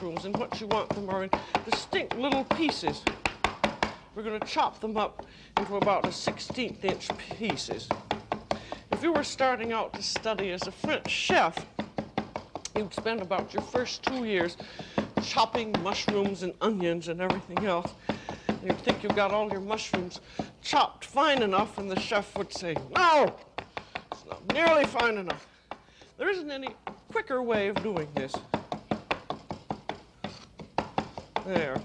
mushrooms, and what you want them are in distinct little pieces. We're going to chop them up into about a 1/16 inch pieces. If you were starting out to study as a French chef, you'd spend about your first 2 years chopping mushrooms and onions and everything else. And you'd think you got all your mushrooms chopped fine enough, and the chef would say, no, it's not nearly fine enough. There isn't any quicker way of doing this. There.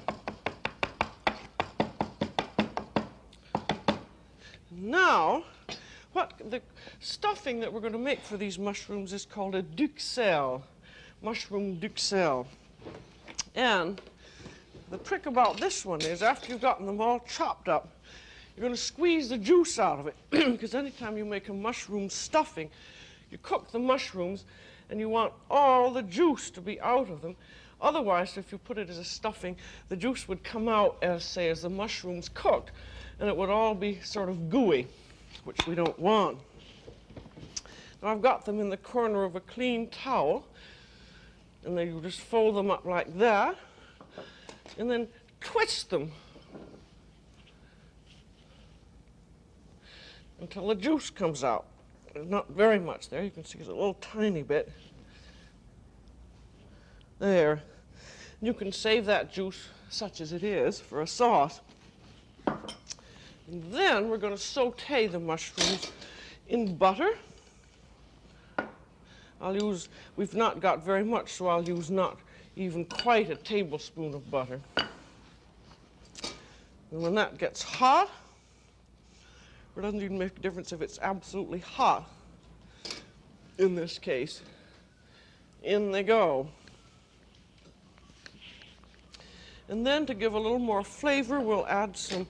Now, the stuffing that we're going to make for these mushrooms is called a duxelle, mushroom duxelle. And the trick about this one is after you've gotten them all chopped up, you're going to squeeze the juice out of it. Because anytime you make a mushroom stuffing, you cook the mushrooms and you want all the juice to be out of them. Otherwise, if you put it as a stuffing, the juice would come out as, say, as the mushrooms cooked, and it would all be sort of gooey, which we don't want. Now I've got them in the corner of a clean towel, and then you just fold them up like that, and then twist them until the juice comes out. There's not very much there. You can see it's a little tiny bit. There. You can save that juice, such as it is, for a sauce. And then we're going to saute the mushrooms in butter. We've not got very much, so I'll use not even quite a tablespoon of butter. And when that gets hot, it doesn't even make a difference if it's absolutely hot. In this case, in they go. And then to give a little more flavor, we'll add some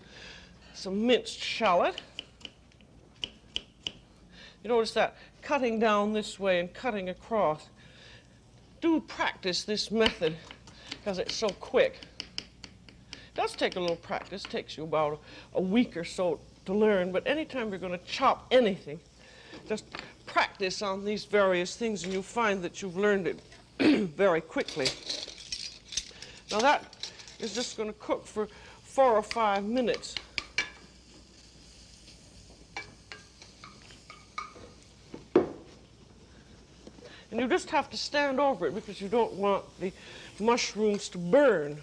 minced shallot. You notice that cutting down this way and cutting across. Do practice this method because it's so quick. It does take a little practice. It takes you about a week or so to learn, but anytime you're going to chop anything, just practice on these various things and you'll find that you've learned it very quickly. Now that is just going to cook for 4 or 5 minutes. And you just have to stand over it because you don't want the mushrooms to burn.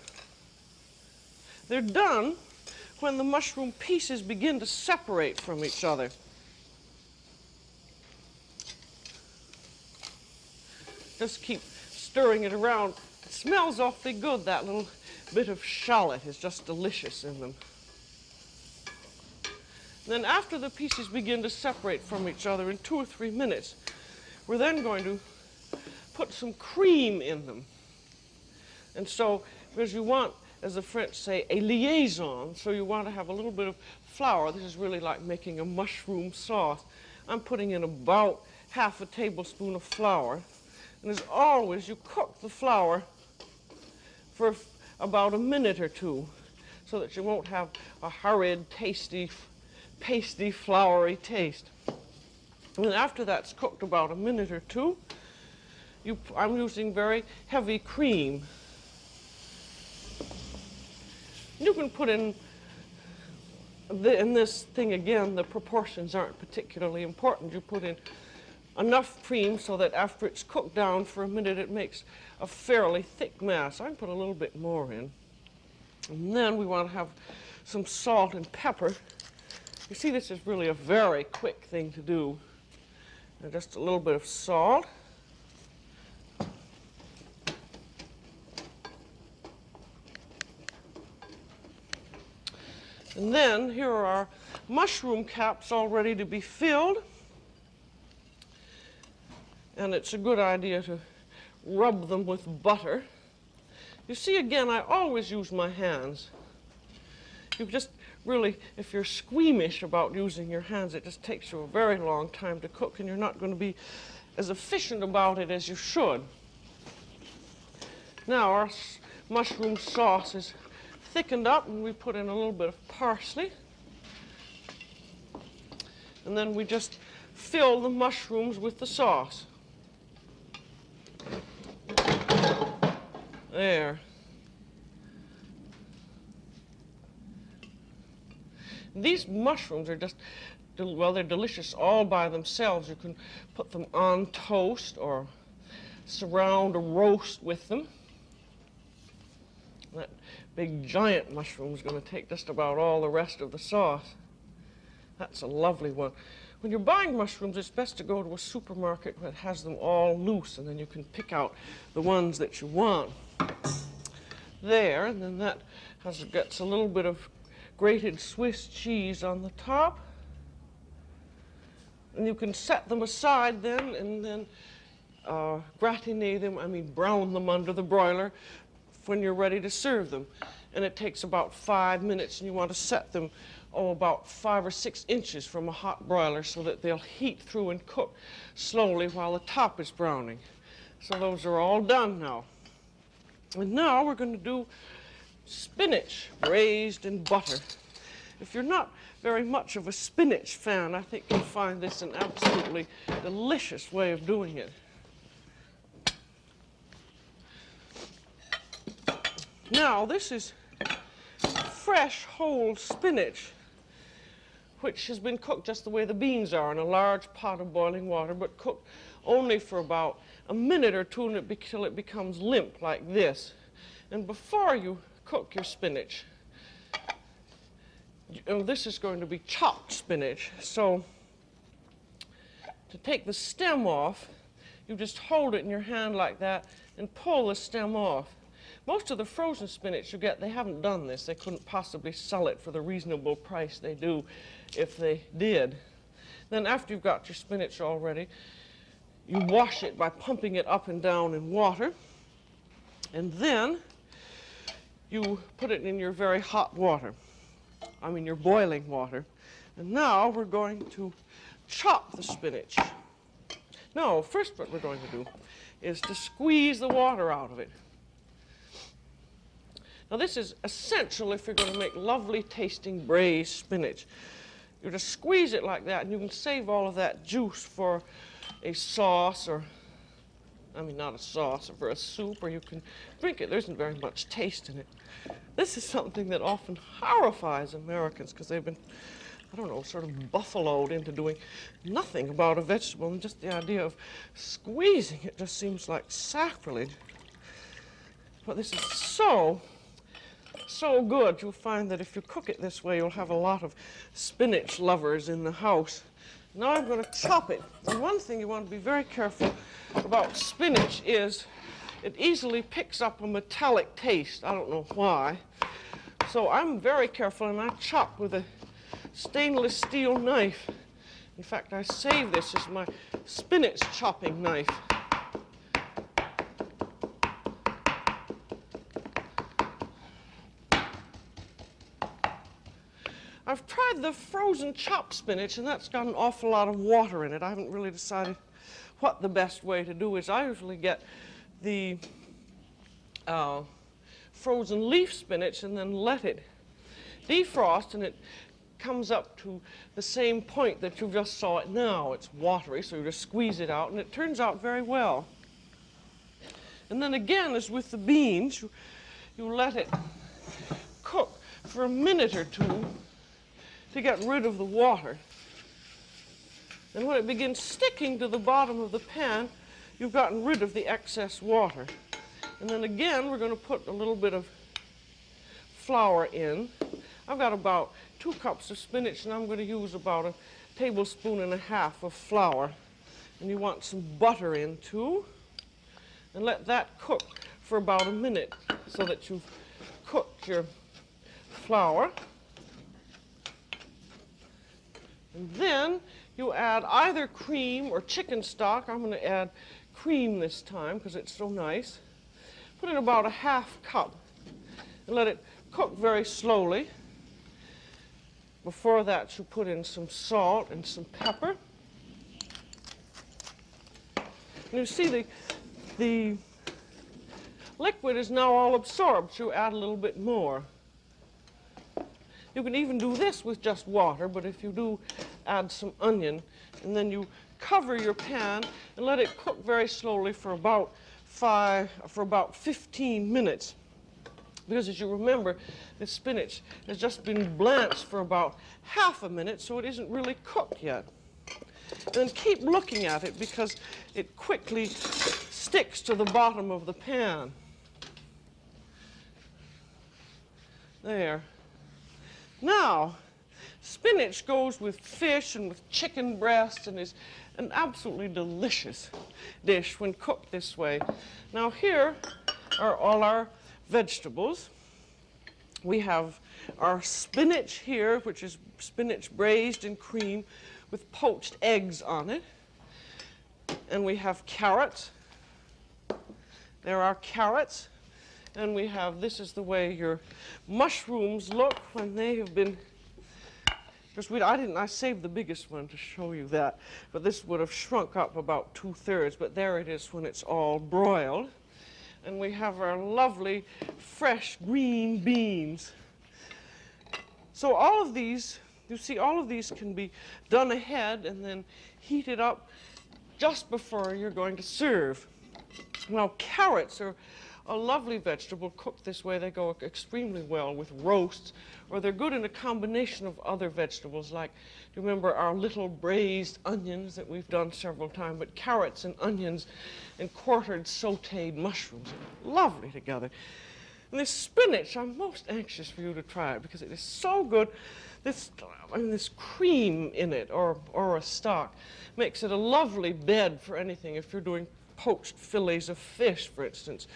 They're done when the mushroom pieces begin to separate from each other. Just keep stirring it around. It smells awfully good, that little bit of shallot is just delicious in them. Then after the pieces begin to separate from each other in 2 or 3 minutes, we're then going to put some cream in them. And so, because you want, as the French say, a liaison, so you want to have a little bit of flour. This is really like making a mushroom sauce. I'm putting in about half a tablespoon of flour. And as always, you cook the flour for about a minute or two so that you won't have a horrid, tasty, pasty, floury taste. And after that's cooked about a minute or two, I'm using very heavy cream. You can put in this thing again, the proportions aren't particularly important. You put in enough cream so that after it's cooked down for a minute, it makes a fairly thick mass. I can put a little bit more in. And then we want to have some salt and pepper. You see, this is really a very quick thing to do. And just a little bit of salt. And then here are our mushroom caps all ready to be filled. And it's a good idea to rub them with butter. You see, again, I always use my hands. You just really, if you're squeamish about using your hands, it just takes you a very long time to cook, and you're not going to be as efficient about it as you should. Now, our mushroom sauce is thickened up, and we put in a little bit of parsley. And then we just fill the mushrooms with the sauce. There. These mushrooms are just, well, they're delicious all by themselves. You can put them on toast or surround a roast with them. That big giant mushroom is going to take just about all the rest of the sauce. That's a lovely one. When you're buying mushrooms, it's best to go to a supermarket that has them all loose, and then you can pick out the ones that you want. There, and then that gets a little bit of grated Swiss cheese on the top. And you can set them aside then, and then gratinate them, brown them under the broiler when you're ready to serve them. And it takes about 5 minutes, and you want to set them, about 5 or 6 inches from a hot broiler so that they'll heat through and cook slowly while the top is browning. So those are all done now. And now we're going to do spinach braised in butter. If you're not very much of a spinach fan, I think you'll find this an absolutely delicious way of doing it. Now, this is fresh, whole spinach, which has been cooked just the way the beans are, in a large pot of boiling water, but cooked only for about a minute or two until it becomes limp like this. And before you cook your spinach, this is going to be chopped spinach, so to take the stem off, you just hold it in your hand like that and pull the stem off. Most of the frozen spinach you get, they haven't done this. They couldn't possibly sell it for the reasonable price they do if they did. Then after you've got your spinach all ready, you wash it by pumping it up and down in water, and then you put it in your very hot water. Your boiling water. And now we're going to chop the spinach. No, first what we're going to do is to squeeze the water out of it. Now this is essential if you're going to make lovely tasting braised spinach. You just squeeze it like that, and you can save all of that juice for a sauce, or not a sauce, or for a soup, or you can drink it. There isn't very much taste in it. This is something that often horrifies Americans because they've been, sort of buffaloed into doing nothing about a vegetable, and just the idea of squeezing it just seems like sacrilege. But this is so good. You'll find that if you cook it this way, you'll have a lot of spinach lovers in the house. Now I'm going to chop it. And one thing you want to be very careful about spinach is it easily picks up a metallic taste. I don't know why. So I'm very careful, and I chop with a stainless steel knife. In fact, I save this as my spinach chopping knife. I've tried the frozen chopped spinach, and that's got an awful lot of water in it. I haven't really decided what the best way to do is. I usually get the frozen leaf spinach and then let it defrost, and it comes up to the same point that you just saw it now. It's watery, so you just squeeze it out, and it turns out very well. And then again, as with the beans, you let it cook for a minute or two to get rid of the water. And when it begins sticking to the bottom of the pan, you've gotten rid of the excess water. And then again, we're going to put a little bit of flour in. I've got about 2 cups of spinach, and I'm going to use about 1.5 tablespoons of flour. And you want some butter in too. And let that cook for about a minute so that you've cooked your flour. And then you add either cream or chicken stock. I'm going to add cream this time because it's so nice. Put in about 1/2 cup and let it cook very slowly. Before that, you put in some salt and some pepper. And you see the liquid is now all absorbed, so you add a little bit more. You can even do this with just water, but if you do, add some onion, and then you cover your pan and let it cook very slowly for about for about 15 minutes. Because as you remember, the spinach has just been blanched for about half a minute, so it isn't really cooked yet. And then keep looking at it because it quickly sticks to the bottom of the pan. There. Now, spinach goes with fish and with chicken breast and is an absolutely delicious dish when cooked this way. Now here are all our vegetables. We have our spinach here, which is spinach braised in cream with poached eggs on it. And we have carrots. There are carrots. And we have, this is the way your mushrooms look when they have been, because I saved the biggest one to show you that, but this would have shrunk up about 2/3, but there it is when it's all broiled. And we have our lovely fresh green beans. So all of these, you see, all of these can be done ahead and then heated up just before you're going to serve. Now, carrots are a lovely vegetable cooked this way. They go extremely well with roasts, or they're good in a combination of other vegetables, like, do you remember our little braised onions that we've done several times? But carrots and onions and quartered sauteed mushrooms are lovely together. And this spinach, I'm most anxious for you to try it because it is so good. This cream in it, or a stock, makes it a lovely bed for anything. If you're doing poached fillets of fish, for instance,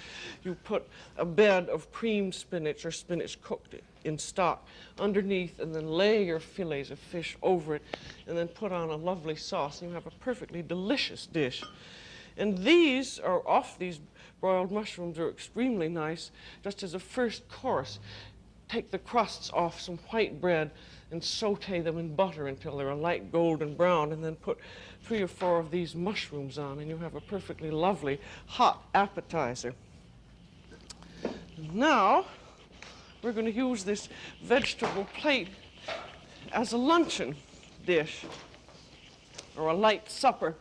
you put a bed of creamed spinach or spinach cooked in stock underneath, and then lay your fillets of fish over it, and then put on a lovely sauce, and you have a perfectly delicious dish. And these broiled mushrooms are extremely nice just as a first course. Take the crusts off some white bread and saute them in butter until they're a light golden brown, and then put 3 or 4 of these mushrooms on, and you have a perfectly lovely hot appetizer. Now, we're going to use this vegetable plate as a luncheon dish, or a light supper.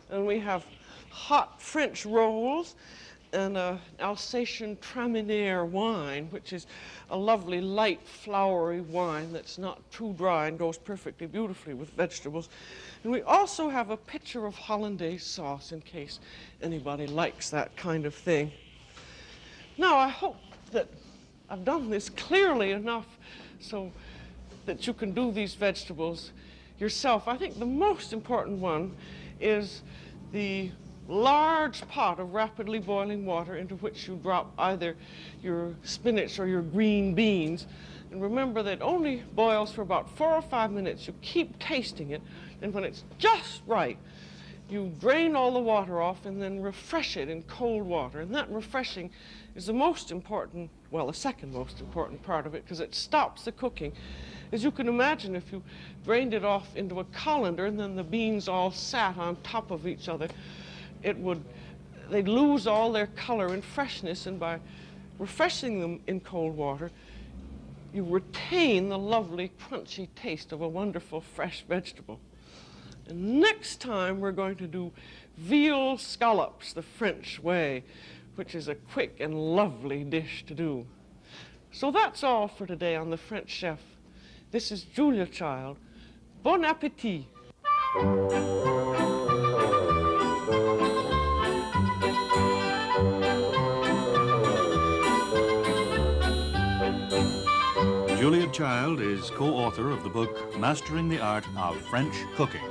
And we have hot French rolls and an Alsatian Traminer wine, which is a lovely light floury wine that's not too dry and goes perfectly beautifully with vegetables. And we also have a pitcher of hollandaise sauce in case anybody likes that kind of thing. Now, I hope that I've done this clearly enough so that you can do these vegetables yourself. I think the most important one is the large pot of rapidly boiling water into which you drop either your spinach or your green beans. And remember that it only boils for about 4 or 5 minutes. You keep tasting it, and when it's just right, you drain all the water off and then refresh it in cold water. And that refreshing is the most important, well, the second most important part of it, because it stops the cooking. As you can imagine, if you drained it off into a colander and then the beans all sat on top of each other, they'd lose all their color and freshness, and by refreshing them in cold water, you retain the lovely crunchy taste of a wonderful fresh vegetable. And next time we're going to do veal scallops the French way, which is a quick and lovely dish to do. So that's all for today on The French Chef. This is Julia Child. Bon appétit. Julia Child is co-author of the book Mastering the Art of French Cooking.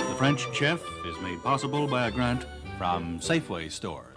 The French Chef is made possible by a grant from Safeway stores.